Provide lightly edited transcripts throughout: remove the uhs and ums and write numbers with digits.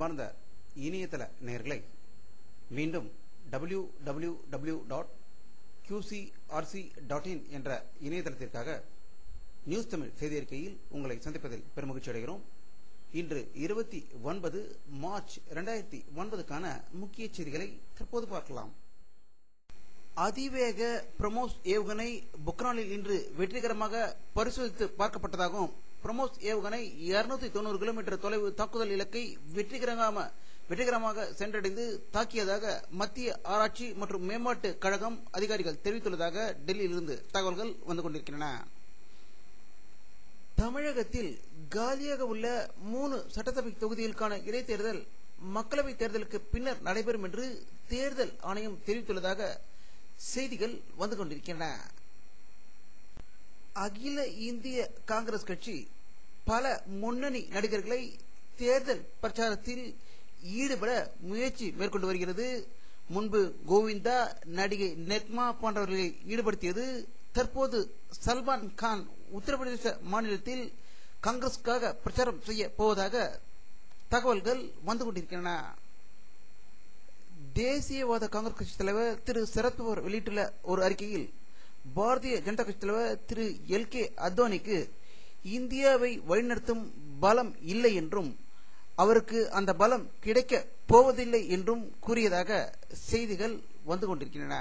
அன்பார்ந்த இணையதள நேயர்களை மீண்டும் www.qcrc.in என்ற இணையதளத்திற்காக நியூஸ் தமிழ் செய்தி அறிக்கையில் உங்களை சந்திப்பதில் பெருமகிழ்ச்சி அடைகிறோம். இன்று 29 மார்ச் 2009க்கான முக்கிய செய்திகளை தற்போது பார்க்கலாம். அதிவேக பிரமோஸ் ஏவுகணை பொக்ரானில் இன்று வெற்றிகரமாக பரிசோதித்து பார்க்கப்பட்டதாகவும் பிரமோஸ் ஏவுகணை 290 கிலோமீட்டர் தொலைவு தாக்குதல் இலக்கை வெற்றிகரமாக சென்றடைந்து தாக்கியதாக மத்திய ஆராய்ச்சி மற்றும் மேம்பாட்டு கழகம் அதிகாரிகள் தெரிவித்துள்ளதாக டெல்லியிலிருந்து தகவல்கள் வந்து கொண்டிருக்கின்றன. தமிழகத்தில் காலியாக உள்ள 3 சட்டசபை தொகுதிகளுக்கான இடைத்தேர்தல் மக்களவைத் தேர்தலுக்கு பின்னர் நடைபெறும் என்று தேர்தல் ஆணையம் தெரிவித்துள்ளதாக செய்திகள் வந்து கொண்டிருக்கின்றன. அகில இந்திய காங்கிரஸ் கட்சி பல முன்னணி நடிகர்களை தேர்தல் பிரச்சாரத்தில் ஈடுபட முயற்சி மேற்கொண்டு வருகிறது. முன்பு கோவிந்தா, நடிகை நெக்மா போன்றவர்களை ஈடுபடுத்தியது. தற்போது சல்மான் கான் உத்தரப்பிரதேச மாநிலத்தில் காங்கிரஸுக்காக பிரச்சாரம் செய்ய போவதாக தகவல்கள் வந்து கொண்டிருக்கின்றன. தேசியவாத காங்கிரஸ் கட்சி தலைவர் திரு சரத்பவார் வெளியிட்டுள்ள ஒரு அறிக்கையில் பாரதிய ஜனதா கட்சி தலைவர் திரு எல்.கே. அத்வானிக்கு இந்தியாவை வழிநடத்தும் பலம் இல்லை என்றும் அவருக்கு அந்த பலம் கிடைக்க போவதில்லை என்றும் கூறியதாக செய்திகள் வந்து கொண்டிருக்கின்றன.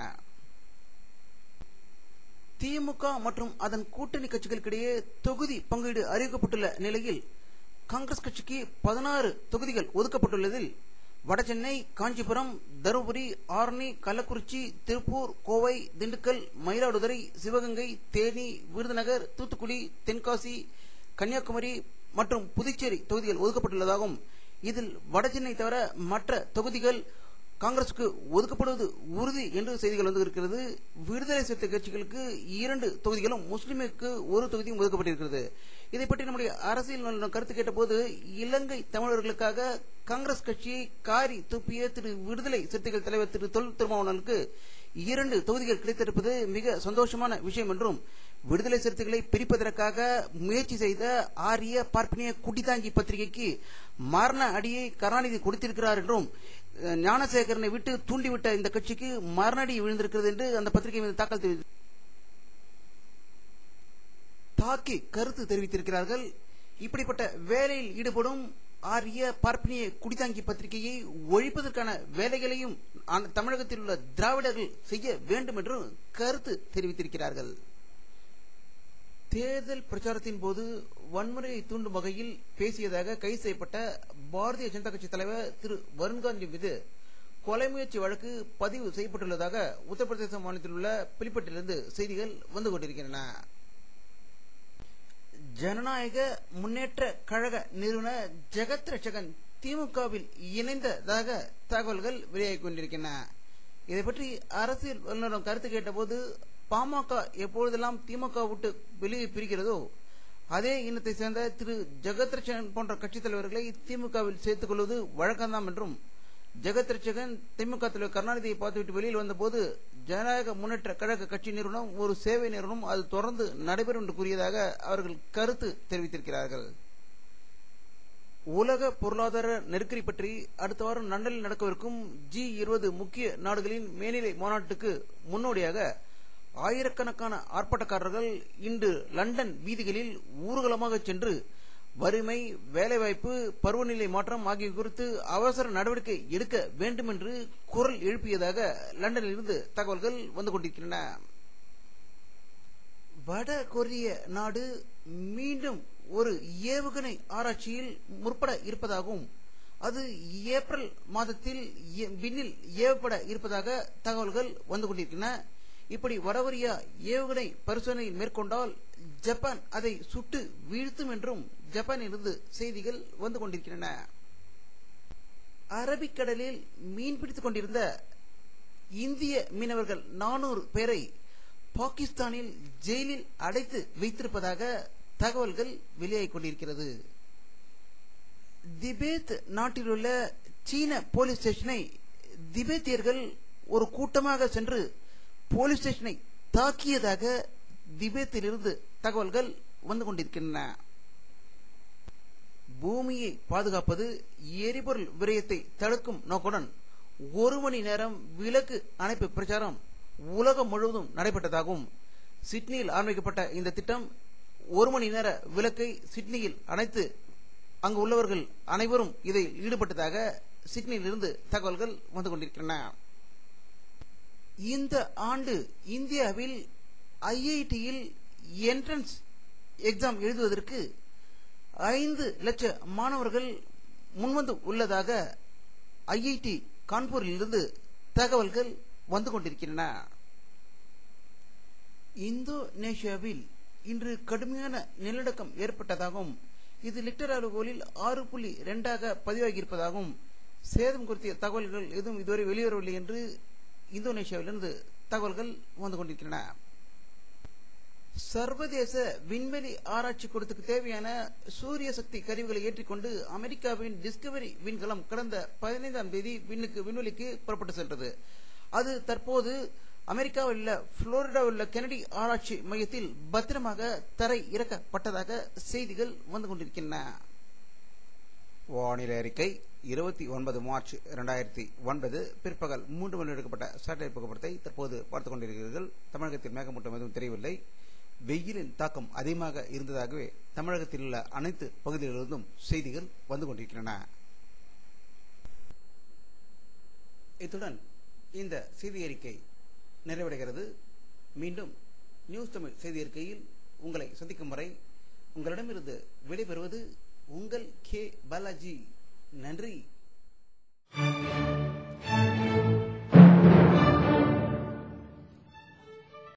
திமுக மற்றும் அதன் கூட்டணி கட்சிகளுக்கிடையே தொகுதி பங்கீடு அறிவிக்கப்பட்டுள்ள நிலையில் காங்கிரஸ் கட்சிக்கு 16 தொகுதிகள் ஒதுக்கப்பட்டுள்ளதில் வடசென்னை, காஞ்சிபுரம், தருமபுரி, ஆரணி, கள்ளக்குறிச்சி, திருப்பூர், கோவை, திண்டுக்கல், மயிலாடுதுறை, சிவகங்கை, தேனி, விருதுநகர், தூத்துக்குடி, தென்காசி, கன்னியாகுமரி மற்றும் புதுச்சேரி தொகுதிகள் ஒதுக்கப்பட்டுள்ளதாகவும் இதில் வடசென்னை தவிர மற்ற தொகுதிகள் காங்கிரசுக்கு ஒதுக்கப்படுவது உறுதி என்று செய்திகள் வந்து இருக்கிறது. விடுதலை சிறுத்தை கட்சிகளுக்கு 2 தொகுதிகளும், முஸ்லிமுக்கு 1 தொகுதியும் ஒதுக்கப்பட்டிருக்கிறது. இதை பற்றி நம்முடைய அரசியல் கருத்து கேட்டபோது இலங்கை தமிழர்களுக்காக காங்கிரஸ் கட்சியை காரி துப்பிய திரு விடுதலை சிறுத்தைகள் தலைவர் திரு தொல் திருமாவளவனுக்கு 2 தொகுதிகள் கிடைத்திருப்பது மிக சந்தோஷமான விஷயம் என்றும், விடுதலை சிறுத்தைகளை பிரிப்பதற்காக முயற்சி செய்த ஆரிய பார்ப்பனிய குடிதாங்கி பத்திரிகைக்கு மரண அடியை கருணாநிதி கொடுத்திருக்கிறார் என்றும், ஞானசேகரனை விட்டு தூண்டிவிட்ட இந்த கட்சிக்கு மரணடி விழுந்திருக்கிறது என்று அந்த பத்திரிகை மீது தாக்கி கருத்து தெரிவித்திருக்கிறார்கள். இப்படிப்பட்ட வேலையில் ஈடுபடும் ஆரிய பார்ப்பனிய குடிதாங்கி பத்திரிகையை ஒழிப்பதற்கான வேலைகளையும் தமிழகத்தில் உள்ள திராவிடர்கள் செய்ய வேண்டும் என்று கருத்து தெரிவித்திருக்கிறார்கள். தேர்தல் பிரச்சாரத்தின் போது வன்முறையை தூண்டும் வகையில் பேசியதாக கைது செய்யப்பட்ட பாரதிய ஜனதா கட்சி தலைவர் திரு வருண்காந்தி மீது கொலை முயற்சி வழக்கு பதிவு செய்யப்பட்டுள்ளதாக உத்தரப்பிரதேச மாநிலத்தில் உள்ள பிலிப்பட்டிலிருந்து செய்திகள் வந்து கொண்டிருக்கின்றன. ஜனநாயக முன்னேற்ற கழக நிறுவனர் ஜெகத் ரட்சகன் திமுகவில் இணைந்ததாக தகவல்கள் வெளியாகிக் கொண்டிருக்கின்றன. இதை பற்றி அரசியல் வல்லுநரிடம் கருத்து கேட்டபோது பாமக எப்பொழுதெல்லாம் திமுக விட்டு வெளியே பிரிக்கிறதோ அதே இனத்தை சேர்ந்த திரு ஜெகத் ரட்சகன் போன்ற கட்சித் தலைவர்களை திமுகவில் சேர்த்துக் கொள்வது வழக்கம்தான் என்றும், ஜெகத் ரட்சகன் திமுக தலைவர் கருணாநிதியை பார்த்துவிட்டு வெளியில் வந்தபோது ஜனநாயக முன்னேற்ற கழக கட்சி நிறுவனம் ஒரு சேவை நிறுவனம், அது தொடர்ந்து நடைபெறும் என்று கூறியதாக அவர்கள் கருத்து தெரிவித்திருக்கிறார்கள். உலக பொருளாதார நெருக்கடி பற்றி அடுத்த வாரம் லண்டனில் நடக்கவிருக்கும் G20 முக்கிய நாடுகளின் மேல்நிலை மாநாட்டுக்கு முன்னோடியாக ஆயிரக்கணக்கான ஆர்ப்பாட்டக்காரர்கள் இன்று லண்டன் வீதிகளில் ஊர்வலமாக சென்று வறுமை, வேலைவாய்ப்பு, பருவநிலை மாற்றம் ஆகிய குறித்து அவசர நடவடிக்கை எடுக்க வேண்டும் என்று குரல் எழுப்பியதாக லண்டனில் இருந்து தகவல்கள் வந்து கொண்டிருக்கின்றன. வட கொரிய நாடு மீண்டும் ஒரு ஏவுகணை ஆராய்ச்சியில் முற்பட இருப்பதாகவும் அது ஏப்ரல் மாதத்தில் விண்ணில் ஏவப்பட இருப்பதாக தகவல்கள் வந்து கொண்டிருக்கின்றன. இப்படி வடகொரியா ஏவுகணை பரிசோதனை மேற்கொண்டால் ஜப்பான் அதை சுட்டு வீழ்த்தும் என்றும் ஜப்பானிலிருந்து செய்திகள் வந்து கொண்டிருக்கின்றன. அரபிக்கடலில் மீன்பிடித்துக் கொண்டிருந்த இந்திய மீனவர்கள் 400 பேரை பாகிஸ்தானில் ஜெயிலில் அடைத்து வைத்திருப்பதாக தகவல்கள் வெளியாகிக் கொண்டிருக்கிறது. திபேத் நாட்டிலுள்ள சீன போலீஸ் ஸ்டேஷனை திபேத்தியர்கள் ஒரு கூட்டமாக சென்று போலீஸ் ஸ்டேஷனை தாக்கியதாக திபேத்திலிருந்து தகவல்கள் வந்து கொண்டிருக்கின்றன. பூமியை பாதுகாப்பது, எரிபொருள் விரயத்தை தடுக்கும் நோக்குடன் 1 மணி நேரம் விளக்கு அணைப்பு பிரச்சாரம் உலகம் முழுவதும் நடைபெற்றதாகவும், சிட்னியில் ஆரம்பிக்கப்பட்ட இந்த திட்டம் 1 மணி நேர விளக்கை சிட்னியில் அணைத்து அங்கு உள்ளவர்கள் அனைவரும் இதில் ஈடுபட்டதாக சிட்னியில் இருந்து தகவல்கள் வந்து கொண்டிருக்கின்றன. இந்த ஆண்டு இந்தியாவில் ஐஐடியில் என்ட்ரன்ஸ் எக்ஸாம் எழுதுவதற்கு 5 லட்சம் மாணவர்கள் முன்வந்து உள்ளதாக ஐஐடி கான்பூரில் இருந்து தகவல்கள் வந்து கொண்டிருக்கின்றன. இந்தோனேஷியாவில் இன்று கடுமையான நிலநடுக்கம் ஏற்பட்டதாகவும், இது லிட்டர் அளவுகோலில் 6.2 பதிவாகியிருப்பதாகவும், சேதம் குறித்த தகவல்கள் எதுவும் இதுவரை வெளிவரவில்லை என்று இந்தோனேஷியாவிலிருந்து தகவல்கள் வந்து கொண்டிருக்கின்றன. சர்வதேச விண்வெளி ஆராய்ச்சி கூடத்துக்கு தேவையான சூரிய சக்தி கருவிகளை ஏற்றிக்கொண்டு அமெரிக்காவின் டிஸ்கவரி விண்கலம் கடந்த 15ஆம் தேதி விண்வெளிக்கு புறப்பட்டு சென்றது. அது தற்போது அமெரிக்காவில் உள்ள புளோரிடாவில் உள்ள கெனடி ஆராய்ச்சி மையத்தில் பத்திரமாக தரை இறக்கப்பட்டதாக செய்திகள் வந்து கொண்டிருக்கின்றன. வானிலை அறிக்கை 29 மார்ச் 2009 பிற்பகல் 3 மணி எடுக்கப்பட்ட சேட்டலைட் புகைப்படத்தை தற்போது பார்த்துக் கொண்டிருக்கிறீர்கள். தமிழகத்தில் மேகமூட்டம் எதுவும் தெரியவில்லை. வெயிலின் தாக்கம் அதிகமாக இருந்ததாகவே தமிழகத்தில் உள்ள அனைத்து பகுதிகளிலிருந்தும் செய்திகள் வந்து கொண்டிருக்கின்றன. இத்துடன் இந்த செய்தி அறிக்கை நிறைவடைகிறது. மீண்டும் நியூஸ் தமிழ் செய்தி அறிக்கையில் உங்களை சந்திக்கும் வரை உங்களிடமிருந்து விடைபெறுவது உங்கள் கே பாலாஜி. நன்றி.